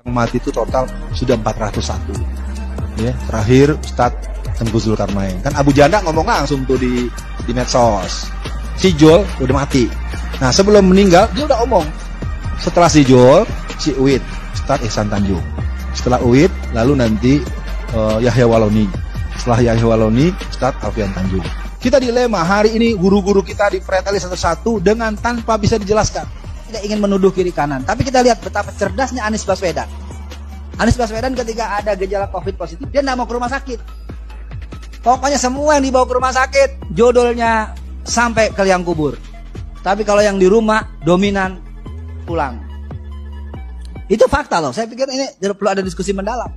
Yang mati itu total sudah 401. Ya, terakhir Ustadz Tengku Zulkarnain. Kan Abu Janda ngomong langsung tuh di medsos. Si Jol udah mati. Nah, sebelum meninggal dia udah omong. Setelah si Jol, si Uwid, Ustadz Ihsan Tanjung. Setelah Uwid, lalu nanti Yahya Waloni. Setelah Yahya Waloni, Ustadz Alfian Tanjung. Kita dilema hari ini guru-guru kita dipreteli satu-satu dengan tanpa bisa dijelaskan. Tidak ingin menuduh kiri kanan, tapi kita lihat betapa cerdasnya Anies Baswedan. Anies Baswedan ketika ada gejala COVID positif, dia tidak mau ke rumah sakit. Pokoknya semua yang dibawa ke rumah sakit, jodolnya sampai ke liang kubur. Tapi kalau yang di rumah, dominan pulang. Itu fakta loh, saya pikir ini perlu ada diskusi mendalam.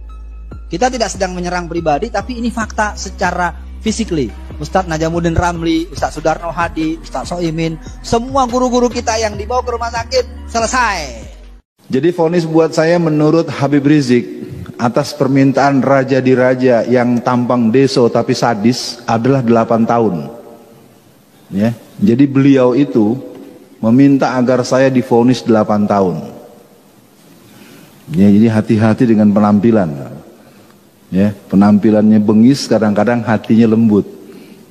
Kita tidak sedang menyerang pribadi, tapi ini fakta secara physically. Ustadz Najamuddin Ramli, Ustadz Sudarno Hadi, Ustadz Soimin, semua guru-guru kita yang dibawa ke rumah sakit selesai. Jadi vonis buat saya menurut Habib Rizik atas permintaan raja di raja yang tampang deso tapi sadis adalah 8 tahun. Ya, jadi beliau itu meminta agar saya divonis 8 tahun. Ya, jadi hati-hati dengan penampilan. Ya, penampilannya bengis, kadang-kadang hatinya lembut.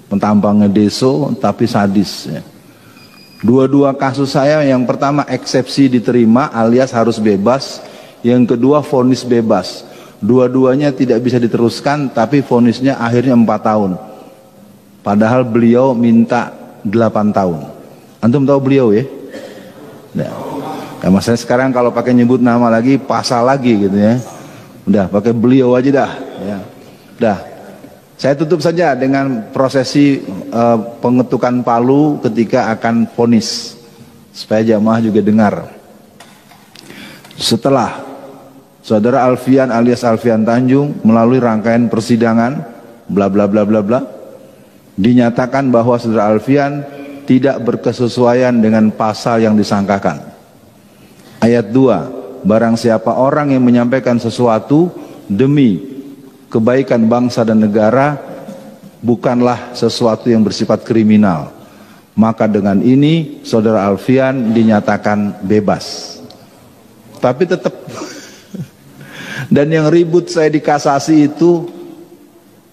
Tampangnya deso tapi sadis. Ya. Dua-dua kasus saya, yang pertama eksepsi diterima alias harus bebas, yang kedua vonis bebas. Dua-duanya tidak bisa diteruskan, tapi vonisnya akhirnya 4 tahun. Padahal beliau minta 8 tahun. Antum tahu beliau ya? Nah, ya maksudnya sekarang kalau pakai nyebut nama lagi, pasal lagi gitu ya. Udah pakai beliau aja dah. Ya. Dah. Saya tutup saja dengan prosesi pengetukan palu ketika akan vonis, supaya jamaah juga dengar. Setelah saudara Alfian alias Alfian Tanjung melalui rangkaian persidangan, bla bla bla bla bla, dinyatakan bahwa saudara Alfian tidak berkesesuaian dengan pasal yang disangkakan. Ayat 2, barang siapa orang yang menyampaikan sesuatu demi kebaikan bangsa dan negara bukanlah sesuatu yang bersifat kriminal, maka dengan ini saudara Alfian dinyatakan bebas. Tapi tetap dan yang ribut saya dikasasi itu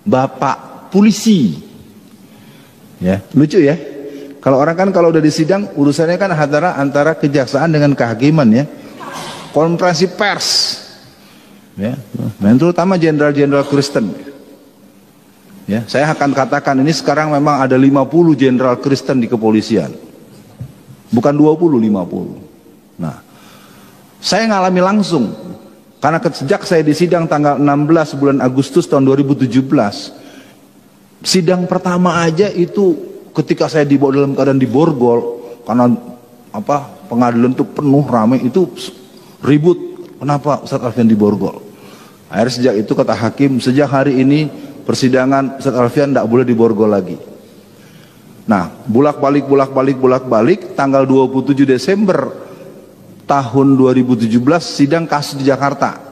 bapak polisi. Ya, lucu ya. Kalau orang kan kalau udah di sidang urusannya kan antara kejaksaan dengan kehakiman ya. Konferensi pers. Ya, dan terutama jenderal-jenderal Kristen. Ya, saya akan katakan ini sekarang memang ada 50 jenderal Kristen di kepolisian. Bukan 20, 50. Nah, saya ngalami langsung. Karena sejak saya disidang tanggal 16 bulan Agustus tahun 2017, sidang pertama aja itu ketika saya dibawa dalam keadaan diborgol, karena pengadilan itu penuh ramai, itu ribut. Kenapa Ustadz Alfian diborgol? Akhirnya sejak itu kata hakim, sejak hari ini persidangan Ustadz Alfian tidak boleh diborgol lagi. Nah, bolak-balik tanggal 27 Desember tahun 2017 sidang kasus di Jakarta.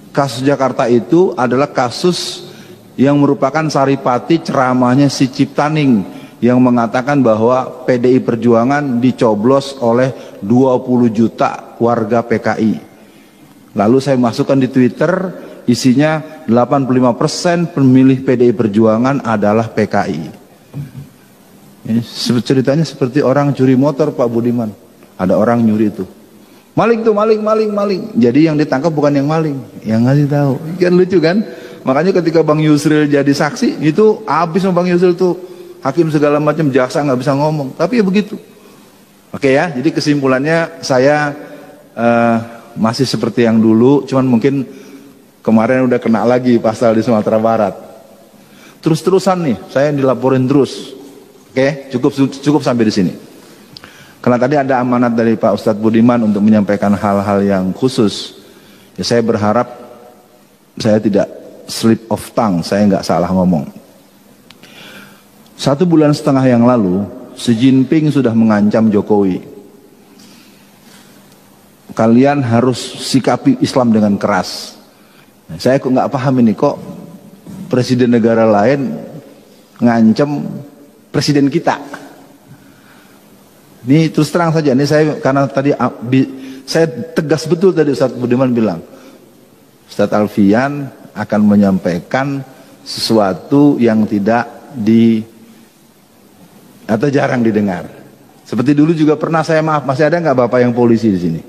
Kasus Jakarta itu adalah kasus yang merupakan saripati ceramahnya si Ciptaning yang mengatakan bahwa PDI Perjuangan dicoblos oleh 20 juta warga PKI. Lalu saya masukkan di Twitter, isinya 85% pemilih PDI Perjuangan adalah PKI. Ini ceritanya seperti orang curi motor Pak Budiman. Ada orang nyuri itu. Maling tuh, maling. Jadi yang ditangkap bukan yang maling, yang ngasih tahu. Kan lucu kan? Makanya ketika Bang Yusril jadi saksi, itu habis sama Bang Yusril tuh. Hakim segala macam, jaksa nggak bisa ngomong. Tapi ya begitu. Oke ya, jadi kesimpulannya saya masih seperti yang dulu, cuman mungkin kemarin udah kena lagi pasal di Sumatera Barat. Terus-terusan nih, saya dilaporin terus. Oke, cukup sampai di sini. Karena tadi ada amanat dari Pak Ustadz Budiman untuk menyampaikan hal-hal yang khusus. Ya, saya berharap saya tidak slip of tongue, saya nggak salah ngomong. 1,5 bulan yang lalu, Xi Jinping sudah mengancam Jokowi. Kalian harus sikapi Islam dengan keras. Nah, saya kok nggak paham ini, kok presiden negara lain ngancem presiden kita. Ini terus terang saja, ini saya karena tadi saya tegas betul tadi Ustadz Budiman bilang, Ustadz Alfian akan menyampaikan sesuatu yang tidak atau jarang didengar. Seperti dulu juga pernah saya, maaf, masih ada nggak bapak yang polisi di sini?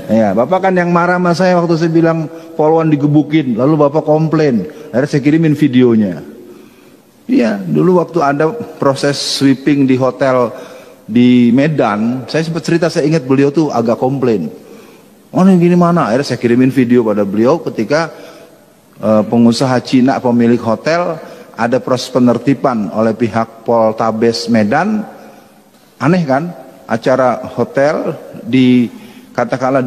Ya, bapak kan yang marah sama saya waktu saya bilang Polwan digebukin, lalu bapak komplain, akhirnya saya kirimin videonya. Iya, dulu waktu ada proses sweeping di hotel di Medan, saya sempat cerita, saya ingat beliau tuh agak komplain. Oh ini gini mana? Akhirnya saya kirimin video pada beliau ketika pengusaha Cina pemilik hotel ada proses penertiban oleh pihak Poltabes Medan. Aneh kan? Acara hotel katakanlah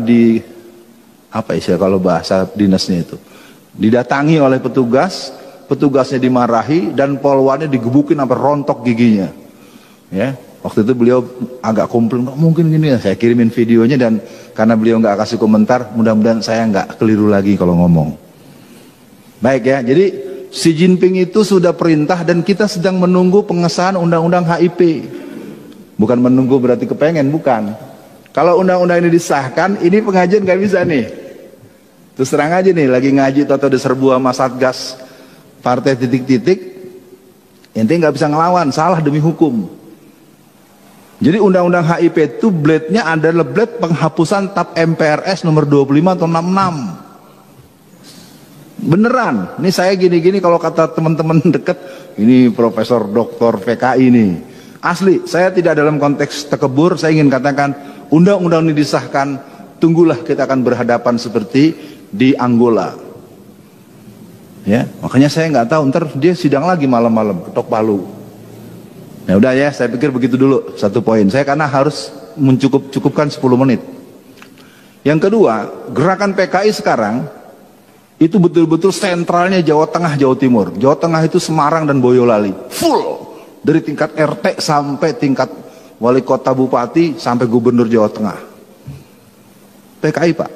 apa istilah kalau bahasa dinasnya itu, didatangi oleh petugas, petugasnya dimarahi dan polwannya digebukin sampai rontok giginya. Ya, waktu itu beliau agak komplain, nggak mungkin gini ya. Saya kirimin videonya dan karena beliau nggak kasih komentar, mudah-mudahan saya nggak keliru lagi kalau ngomong. Baik ya, jadi Xi Jinping itu sudah perintah dan kita sedang menunggu pengesahan undang-undang HIP. Bukan menunggu berarti kepengen, bukan. Kalau undang-undang ini disahkan, ini pengajian gak bisa nih. Terus terang aja nih, lagi ngaji atau diserbu sama Satgas partai titik-titik, ente nggak bisa ngelawan, salah demi hukum. Jadi undang-undang HIP itu blade-nya adalah blade penghapusan TAP MPRS nomor 25 atau 66. Beneran, ini saya gini-gini kalau kata teman-teman deket, ini Profesor Doktor PKI nih. Asli, saya tidak dalam konteks tekebur, saya ingin katakan undang-undang ini disahkan, tunggulah kita akan berhadapan seperti di Angola. Ya, makanya saya nggak tahu, ntar dia sidang lagi malam-malam, ketok palu. Ya udah ya, saya pikir begitu dulu satu poin. Saya karena harus mencukupkan 10 menit. Yang kedua, gerakan PKI sekarang itu betul-betul sentralnya Jawa Tengah, Jawa Timur. Jawa Tengah itu Semarang dan Boyolali, full. Dari tingkat RT sampai tingkat wali kota, bupati, sampai gubernur Jawa Tengah. PKI Pak.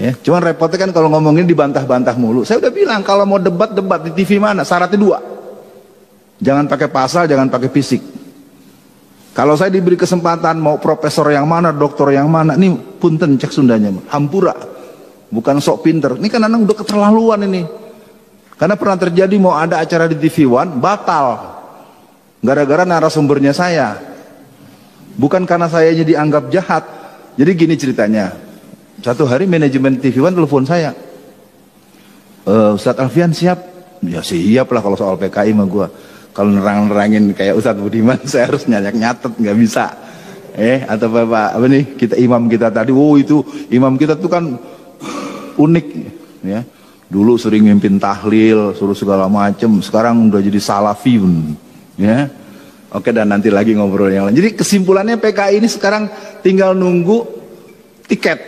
Ya, cuman repotnya kan kalau ngomongin dibantah-bantah mulu. Saya udah bilang kalau mau debat-debat di TV mana, syaratnya 2. Jangan pakai pasal, jangan pakai fisik. Kalau saya diberi kesempatan mau profesor yang mana, doktor yang mana, ini punten cek Sundanya, hampura. Bukan sok pinter. Ini kan anak udah keterlaluan ini. Karena pernah terjadi mau ada acara di TV One, batal. Gara-gara narasumbernya saya. Bukan karena sayanya dianggap jahat. Jadi gini ceritanya. Satu hari manajemen TV One telepon saya. Ustadz Alfian siap? Ya siap lah kalau soal PKI mah gua. Kalau nerang-nerangin kayak Ustadz Budiman, saya harus nyatet, nggak bisa. Atau apa nih, kita imam kita tadi, itu imam kita tuh kan unik. Ya. Dulu sering mimpin tahlil, suruh segala macem. Sekarang udah jadi salafiyun. Ya. Oke, dan nanti lagi ngobrol yang lain. Jadi kesimpulannya PKI ini sekarang tinggal nunggu tiket.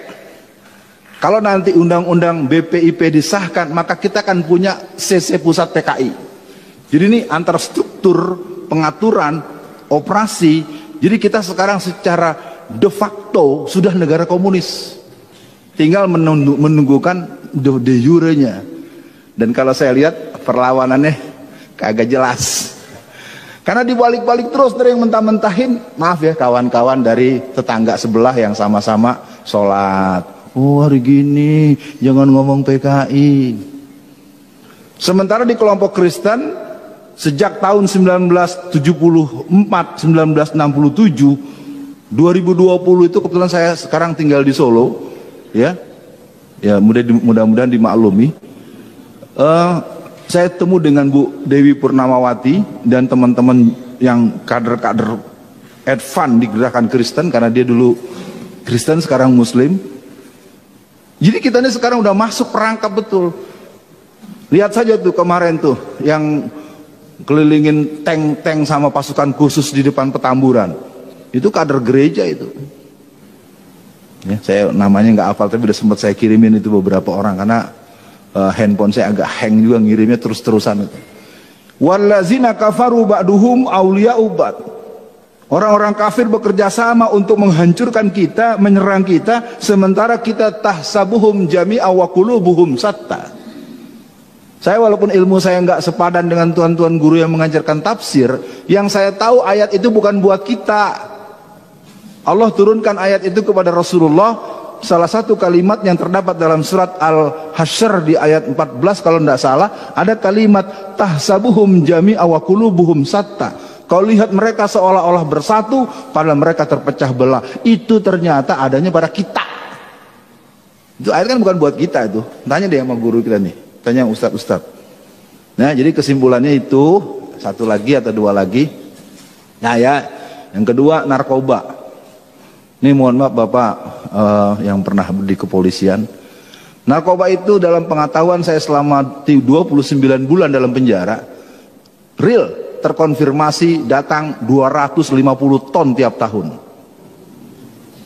Kalau nanti undang-undang BPIP disahkan, maka kita akan punya CC pusat PKI. Jadi ini antar struktur, pengaturan, operasi. Jadi kita sekarang secara de facto sudah negara komunis. Tinggal menunggukan de jure-nya. Dan kalau saya lihat perlawanannya kagak jelas. Karena dibalik-balik terus dari yang mentah-mentahin. Maaf ya kawan-kawan dari tetangga sebelah yang sama-sama sholat. Oh hari gini jangan ngomong PKI. Sementara di kelompok Kristen sejak tahun 1974, 1967, 2020 itu kebetulan saya sekarang tinggal di Solo. Ya mudah-mudahan dimaklumi. Saya temu dengan Bu Dewi Purnamawati dan teman-teman yang kader-kader advance di gerakan Kristen, karena dia dulu Kristen sekarang Muslim. Jadi kita ini sekarang udah masuk perangkap betul. Lihat saja tuh kemarin tuh yang kelilingin tank-tank sama pasukan khusus di depan Petamburan. Itu kader gereja itu. Ya, saya namanya nggak hafal tapi udah sempat saya kirimin itu beberapa orang karena handphone saya agak hang juga ngirimnya terus-terusan itu. Wallazina kafaru ba'duhum awliya'u ba'd. Orang-orang kafir bekerja sama untuk menghancurkan kita, menyerang kita, sementara kita tahsabuhum jami'a wa qulubuhum satta. Saya walaupun ilmu saya nggak sepadan dengan tuan-tuan guru yang mengajarkan tafsir, yang saya tahu ayat itu bukan buat kita. Allah turunkan ayat itu kepada Rasulullah salah satu kalimat yang terdapat dalam surat Al-Hasyr di ayat 14 kalau tidak salah, ada kalimat tahsabuhum jami'a wa qulubuhum satta. Kau lihat mereka seolah-olah bersatu, padahal mereka terpecah belah. Itu ternyata adanya pada kita. Itu ayat kan bukan buat kita itu. Tanya deh sama guru kita nih, tanya ustadz. Nah, jadi kesimpulannya itu, satu lagi atau dua lagi. Nah ya, yang kedua narkoba. Ini mohon maaf Bapak yang pernah di kepolisian. Narkoba itu dalam pengetahuan saya selama 29 bulan dalam penjara, real terkonfirmasi datang 250 ton tiap tahun.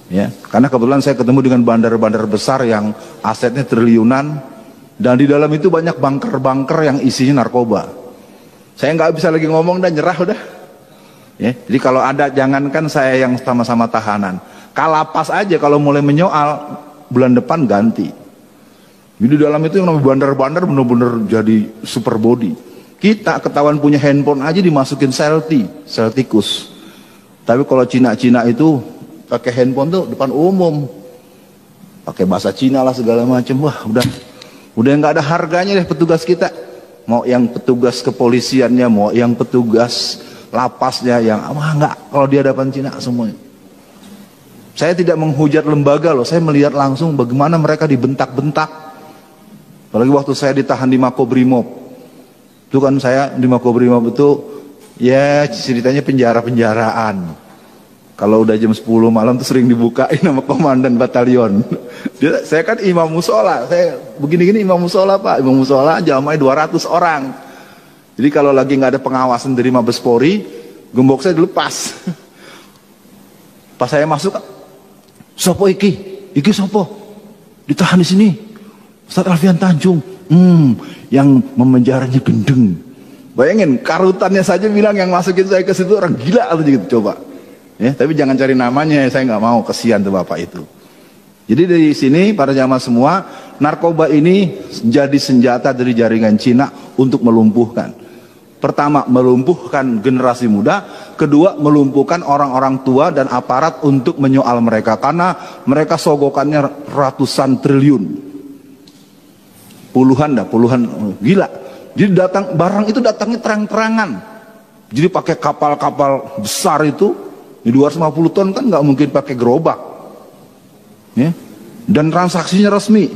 Ya, karena kebetulan saya ketemu dengan bandar-bandar besar yang asetnya triliunan, dan di dalam itu banyak bunker-bunker yang isinya narkoba. Saya nggak bisa lagi ngomong dan nyerah udah. Ya, jadi kalau ada, jangankan saya yang sama-sama tahanan, Kalapas aja kalau mulai menyoal bulan depan ganti. Jadi dalam itu yang namanya bandar-bandar benar-benar jadi super body. Kita ketahuan punya handphone aja dimasukin sel tikus. Tapi kalau Cina-Cina itu pakai handphone tuh depan umum, pakai bahasa Cina lah segala macam. Wah udah nggak ada harganya deh petugas kita. Mau yang petugas kepolisiannya, mau yang petugas lapasnya, yang nggak, kalau di hadapan Cina semuanya. Saya tidak menghujat lembaga loh, saya melihat langsung bagaimana mereka dibentak-bentak. Apalagi waktu saya ditahan di Makobrimob. Itu kan saya di Makobrimob itu, ya ceritanya penjara-penjaraan. Kalau udah jam 10 malam tuh sering dibukain sama komandan batalion. Saya kan imam musola, saya begini-gini imam musola Pak. Imam musola jamaah 200 orang. Jadi kalau lagi nggak ada pengawasan dari Mabes Polri, gembok saya dilepas. Pas saya masuk, sopo iki sopo, ditahan di sini, Ustadz Alfian Tanjung, yang memenjaranya gendeng. Bayangin, karutannya saja bilang yang masukin saya ke situ orang gila atau gitu, coba. Ya, tapi jangan cari namanya, saya nggak mau, kesian tuh bapak itu. Jadi dari sini para jamaah semua, narkoba ini jadi senjata dari jaringan Cina untuk melumpuhkan. Pertama, melumpuhkan generasi muda. Kedua, melumpuhkan orang-orang tua dan aparat untuk menyoal mereka. Karena mereka sogokannya ratusan triliun. Puluhan, gila. Jadi barang itu datangnya terang-terangan. Jadi pakai kapal-kapal besar itu, di 250 ton kan nggak mungkin pakai gerobak. Ya. Dan transaksinya resmi.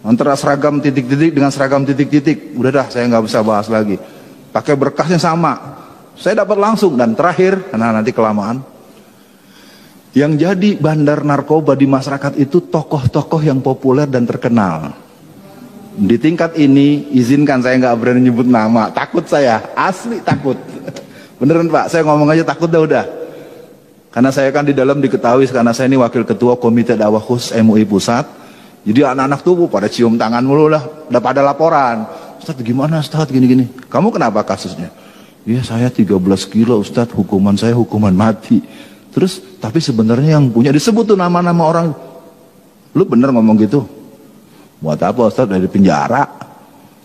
Antara seragam titik-titik dengan seragam titik-titik. Udah dah, saya nggak bisa bahas lagi. Pakai berkasnya sama, saya dapat langsung. Dan terakhir, karena nanti kelamaan, yang jadi bandar narkoba di masyarakat itu tokoh-tokoh yang populer dan terkenal. Di tingkat ini, izinkan saya nggak berani nyebut nama, takut saya, asli takut. Beneran Pak, saya ngomong aja takut udah. Karena saya kan di dalam diketahui, karena saya ini wakil ketua Komite Dakwah Khusus MUI Pusat. Jadi anak-anak tuh pada cium tangan mulu lah, udah pada laporan. Ustadz gimana Ustadz gini-gini, kamu kenapa kasusnya? Ya saya 13 kilo Ustadz, hukuman saya hukuman mati. Terus tapi sebenarnya yang punya disebut tuh nama-nama orang. Lu bener ngomong gitu? Buat apa Ustadz, dari penjara?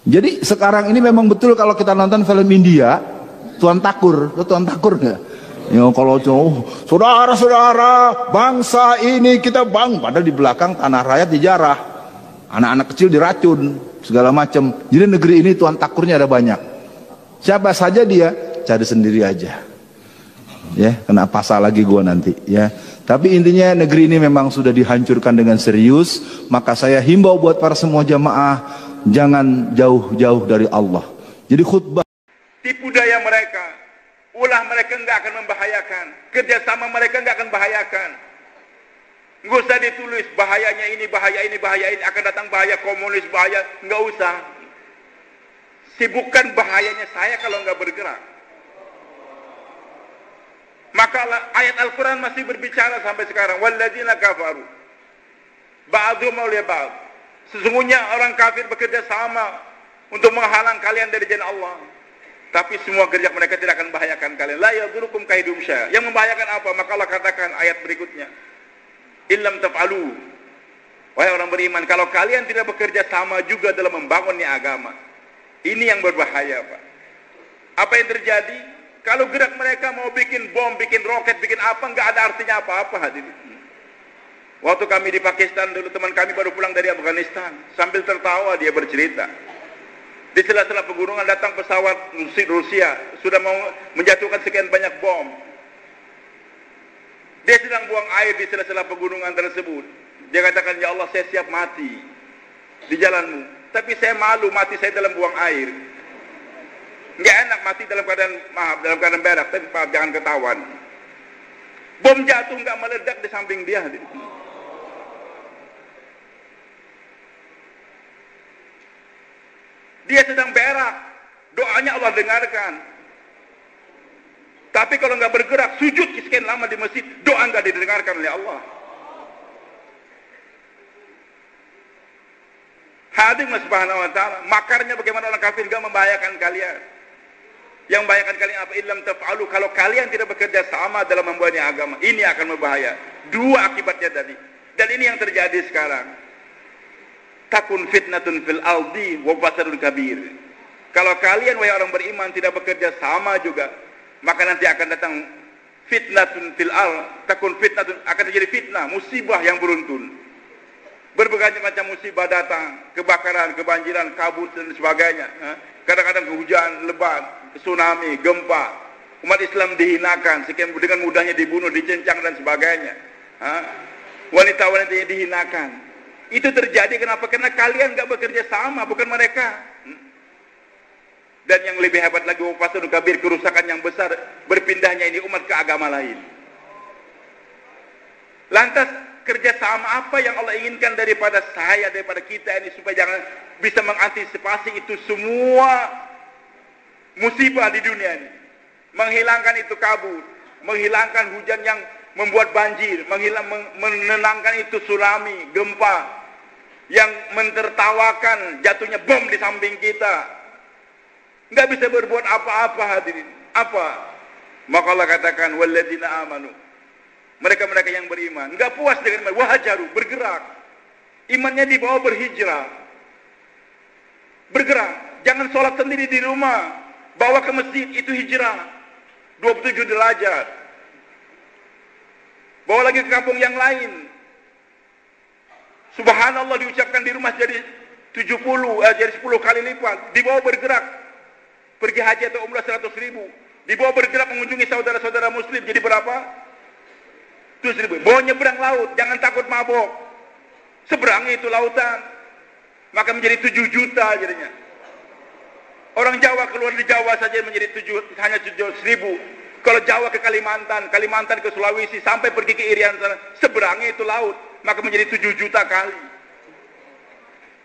Jadi sekarang ini memang betul kalau kita nonton film India, Tuan Takur, lu Tuan Takur nggak? Ya kalau saudara-saudara bangsa ini kita bang, padahal di belakang tanah rakyat dijarah, anak-anak kecil diracun, segala macam. Jadi negeri ini Tuan Takurnya ada banyak. Siapa saja dia, cari sendiri aja. Ya, kena pasal lagi gua nanti. Ya, tapi intinya negeri ini memang sudah dihancurkan dengan serius. Maka saya himbau buat para semua jamaah, jangan jauh-jauh dari Allah. Jadi khutbah. Tipu daya mereka, ulah mereka nggak akan membahayakan, kerjasama mereka nggak akan bahayakan. Nggak usah ditulis bahayanya ini, bahaya ini, akan datang bahaya komunis, bahaya, nggak usah. Sibukkan bahayanya saya kalau nggak bergerak. Maka ayat Al-Quran masih berbicara sampai sekarang. Walladzina kafaru ba'dhum awliya ba'd. Sesungguhnya orang kafir bekerja sama untuk menghalang kalian dari jalan Allah. Tapi semua kerja mereka tidak akan membahayakan kalian. La yadurukum kaidum syai'. Yang membahayakan apa? Maka Allah katakan ayat berikutnya. Illam taf'alu. Wahai orang beriman, kalau kalian tidak bekerja sama juga dalam membangunnya agama, ini yang berbahaya, Pak. Apa yang terjadi? Kalau gerak mereka mau bikin bom, bikin roket, bikin apa, nggak ada artinya apa-apa hadirin. Waktu kami di Pakistan dulu, teman kami baru pulang dari Afghanistan, sambil tertawa dia bercerita. Di sela-sela pegunungan datang pesawat Rusia, sudah mau menjatuhkan sekian banyak bom. Dia sedang buang air di sela-sela pegunungan tersebut. Dia katakan, ya Allah, saya siap mati di jalanmu, tapi saya malu mati saya dalam buang air. Nggak enak mati dalam keadaan, maaf, dalam keadaan berak, tapi maaf, jangan ketahuan. Bom jatuh nggak meledak di samping dia. Dia sedang berak, doanya Allah dengarkan. Tapi kalau nggak bergerak, sujud sekian lama di masjid, doa nggak didengarkan oleh Allah. Hadirin subhanahu wa ta'ala, makarnya bagaimana orang kafir nggak membahayakan kalian. Yang membahayakan kalian apa? Illam taf'alu, kalau kalian tidak bekerja sama dalam membuatnya agama, ini akan berbahaya. Dua akibatnya tadi. Dan ini yang terjadi sekarang. Takun fitnatun fil ardi wa fasadun kabir. Kalau kalian wahai orang beriman tidak bekerja sama juga, maka nanti akan datang fitnatun fil ard, takun fitnatun, akan terjadi fitnah, musibah yang beruntun. Berbagai macam musibah datang, kebakaran, kebanjiran, kabut dan sebagainya. Kadang-kadang hujan lebat, tsunami, gempa. Umat Islam dihinakan, sekian dengan mudahnya dibunuh, dicincang dan sebagainya. Wanita-wanitanya dihinakan. Itu terjadi kenapa? Karena kalian nggak bekerja sama, bukan mereka. Dan yang lebih hebat lagi, fasadun kabir, kerusakan yang besar, berpindahnya ini umat ke agama lain. Lantas kerjasama apa yang Allah inginkan daripada saya, daripada kita ini, supaya jangan bisa mengantisipasi itu semua musibah di dunia ini. Menghilangkan itu kabut, menghilangkan hujan yang membuat banjir, menenangkan itu tsunami, gempa yang mentertawakan jatuhnya bom di samping kita. Nggak bisa berbuat apa-apa, hadirin. Apa? Maka Allah katakan, walladzina amanu, mereka-mereka yang beriman, nggak puas dengan iman, wahajaru, bergerak. Imannya dibawa berhijrah. Bergerak. Jangan sholat sendiri di rumah. Bawa ke masjid, itu hijrah. 27 derajat. Bawa lagi ke kampung yang lain. Subhanallah diucapkan di rumah jadi 70, jadi 10 kali lipat. Dibawa bergerak. Pergi haji atau umrah 100.000. Dibawa bergerak mengunjungi saudara-saudara muslim. Jadi berapa? 7.000. Bawa nyebrang laut, jangan takut mabok. Seberangnya itu lautan, maka menjadi 7 juta jadinya. Orang Jawa keluar di Jawa saja menjadi hanya 7.000. Kalau Jawa ke Kalimantan, Kalimantan ke Sulawesi, sampai pergi ke Irian sana, seberangnya itu laut, maka menjadi 7 juta kali.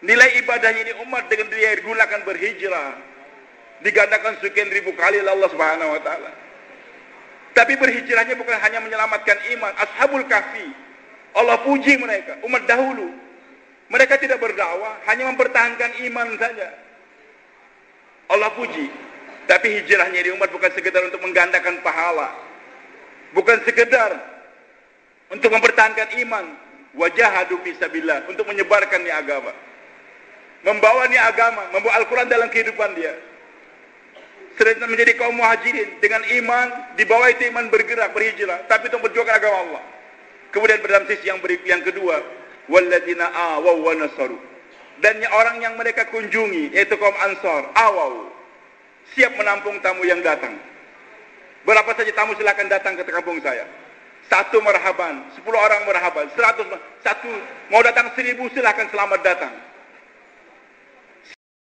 Nilai ibadahnya ini umat dengan dia gunakan berhijrah, digandakan sekian ribu kali oleh Allah Subhanahu wa taala. Tapi berhijrahnya bukan hanya menyelamatkan iman. Ashabul Kahfi, Allah puji mereka, umat dahulu. Mereka tidak berdakwah, hanya mempertahankan iman saja. Allah puji. Tapi hijrahnya di umat bukan sekedar untuk menggandakan pahala, bukan sekedar untuk mempertahankan iman. Wajahadu fisabilillah, untuk menyebarkan ni agama, membawa ni agama, membawa Al-Quran dalam kehidupan dia. Sering menjadi kaum muhajirin dengan iman, di bawah itu iman bergerak, berhijrah, tapi untuk berjuang agama Allah. Kemudian dalam sisi yang kedua, walladzina awaw wa nasaru, dan orang yang mereka kunjungi, yaitu kaum Ansar, awaw, siap menampung tamu yang datang. Berapa saja tamu silakan datang ke kampung saya. 1 marhaban, 10 orang marhaban, 100, 1 mau datang 1000 silakan selamat datang.